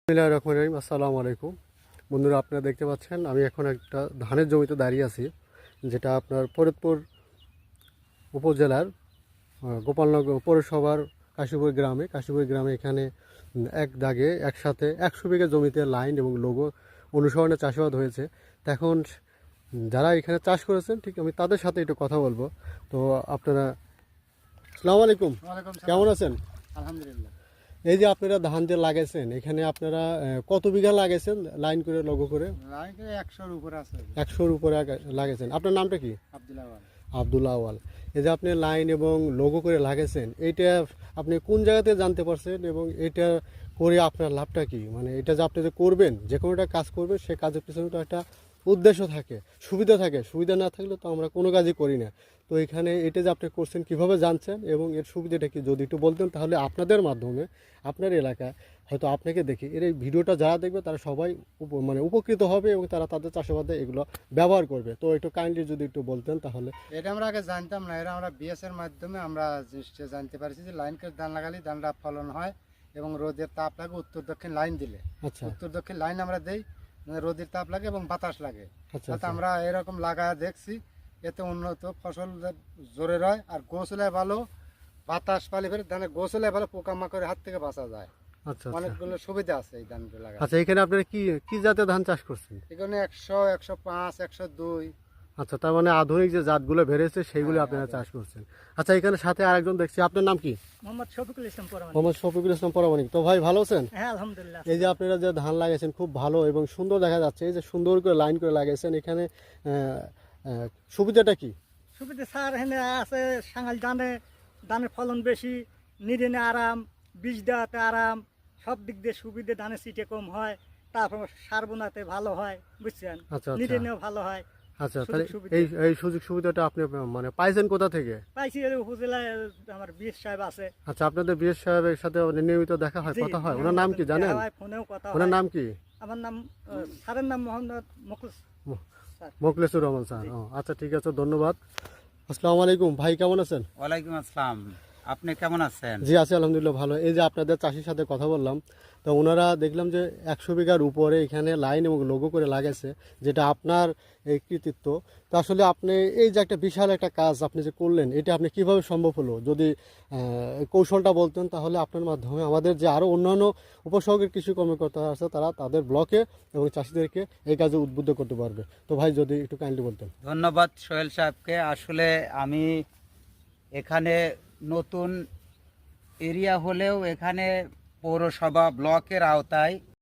বিসমিল্লাহির রহমানির রহিম। আসসালামু আলাইকুম বন্ধুরা, আপনারা দেখতে পাচ্ছেন আমি এখন একটা ধানের জমিতে দাঁড়িয়ে আছি, যেটা আপনার ফরিদপুর উপজেলার গোপালনগর পৌরসভার কাশীপুর গ্রামে এখানে এক দাগে একসাথে 100 বিঘা জমিতে লাইন এবং লোগো অনুসরণে চাষাবাদ হয়েছে। তো এখন যারা এখানে চাষ করেছেন ঠিক আমি তাদের সাথে একটু কথা বলবো। তো আপনারা আসসালামু আলাইকুম, কেমন আছেন? আলহামদুলিল্লাহ। এই যে আপনারা ধান যে লাগাইছেন, এখানে আপনারা কত বিঘা লাগাইছেন লাইন করে লোগো করে? লাইন 100-র উপরে আছে। 100-র উপরে লাগাইছেন। আপনার নামটা কি? আব্দুল আওয়াল। আব্দুল আওয়াল। এই যে আপনি লাইন এবং লোগো করে লাগাইছেন, এইটা আপনি কোন জায়গাতে জানতে পারছেন এবং এটা করে আপনার লাভটা কি? মানে এটা যে আপনি যে করবেন, যে কোনো একটা কাজ করবেন, সে কাজের পিছনে তো একটা উদ্দেশ্য থাকে, সুবিধা থাকে। সুবিধা না থাকলে তো আমরা কোনো কাজই করি না। তো এখানে এটা যে আপনি করছেন কীভাবে জানছেন এবং এর সুবিধাটা কি যদি একটু বলতেন, তাহলে আপনাদের মাধ্যমে আপনার এলাকায় হয়তো আপনাকে দেখে এই ভিডিওটা যারা দেখবে তারা সবাই উপকৃত হবে এবং তারা তাদের চাষাবাদে এগুলো ব্যবহার করবে। তো একটু কাইন্ডলি যদি একটু বলতেন তাহলে। এটা আমরা আগে জানতাম না, এটা আমরা বিএসের মাধ্যমে আমরা জিনিসটা জানতে পারছি যে লাইন করে ধান লাগালে ধানটা ফলন হয় এবং রোদের তাপ লাগে। উত্তর দক্ষিণ লাইন দিলে, আচ্ছা, উত্তর দক্ষিণ লাইন আমরা দেই, রোদের তাপ লাগে এবং বাতাস লাগে। আচ্ছা, তাতে আমরা এরকম লাগায় দেখছি, এতে উন্নত ফসল জোরে হয় আর গোছলে ভালো, বাতাস পালি ফেলে ধানের গোছলে ভালো, পোকামাকড়ের হাত থেকে বাঁচা যায়। আচ্ছা, অনেকগুলো সুবিধা আছে এই ধানটা লাগা। আচ্ছা। এখানে আপনারা কি কি জাতের ধান চাষ করছেন? এখানে 100, 105, 102। আচ্ছা, তার মানে আধুনিক যে জাতগুলো বেড়েছে সেইগুলো হ্যাঁ, আপনারা হ্যাঁ, চাষ করছেন। আচ্ছা, এখানে সাথে আরেকজন দেখছি, আপনার নাম কি? মোহাম্মদ শফিকুল ইসলাম পরামানিক। মোহাম্মদ শফিকুল ইসলাম পরামানিক। তো ভাই ভালো আছেন? হ্যাঁ, আলহামদুলিল্লাহ। এই যে আপনারা যে ধান লাগাইছেন খুব ভালো এবং সুন্দর দেখা যাচ্ছে, এই যে সুন্দর করে লাইন করে লাগাইছেন, এখানে সুবিধাটা কি? সুবিধা স্যার এখানে আছে, সাঙাল ধানের ফলন বেশি, নিরেনে আরাম, বীজ দেওয়াতে আরাম, সব দিক দিয়ে সুবিধে, ধানের সিটে কম হয়, তারপর সার বোনাতে ভালো হয়, বুঝছেন? আচ্ছা, আচ্ছা, নিরেনেও ভালো হয়। আচ্ছা। সুযোগ তাহলে সুবিধা। এই সুযোগ সুবিধাটা আপনি মানে পাইছেন কোথা থেকে? পাইছি এই উপজেলায় আমার বিএস সাহেব আছে। আচ্ছা, আপনাদের বিএস সাহেবের সাথে নিয়মিত দেখা হয়, জি, কথা হয়? ওনার নাম কি জানেন? দেখা হয়, ফোনেও কথা ওনার হয়। নাম কি? আমার নাম স্যারের নাম মোহাম্মদ মুখলিস স্যার। মোখলেসুর রহমান স্যার। ও আচ্ছা, ঠিক আছে, ধন্যবাদ। আসসালামু আলাইকুম ভাই, কেমন আছেন? ওয়ালাইকুম আসসালাম। আপনি কেমন আছেন? জি আছি আলহামদুলিল্লাহ ভালো। এই যে আপনাদের চাষির সাথে কথা বললাম, তো ওনারা দেখলাম যে 100 বিঘার উপরে এখানে লাইন এবং লোগো করে লাগাইছে, যেটা আপনার এই কৃতিত্ব। তো আসলে আপনি এই যে একটা বিশাল একটা কাজ আপনি যে করলেন, এটা আপনি কিভাবে সম্ভব হলো? যদি কৌশলটা বলতেন তাহলে আপনার মাধ্যমে আমাদের যে আরও অন্যান্য উপসর্গের কৃষি কর্মকর্তা আছে তারা তাদের ব্লকে এবং চাষিদেরকে এই কাজে উদ্বুদ্ধ করতে পারবে। তো ভাই যদি একটু কাইন্ডলি বলতেন। ধন্যবাদ সোহেল সাহেবকে। আসলে আমি এখানে নতুন এরিয়া হলেও এখানে পৌরসভা ব্লকের আওতায়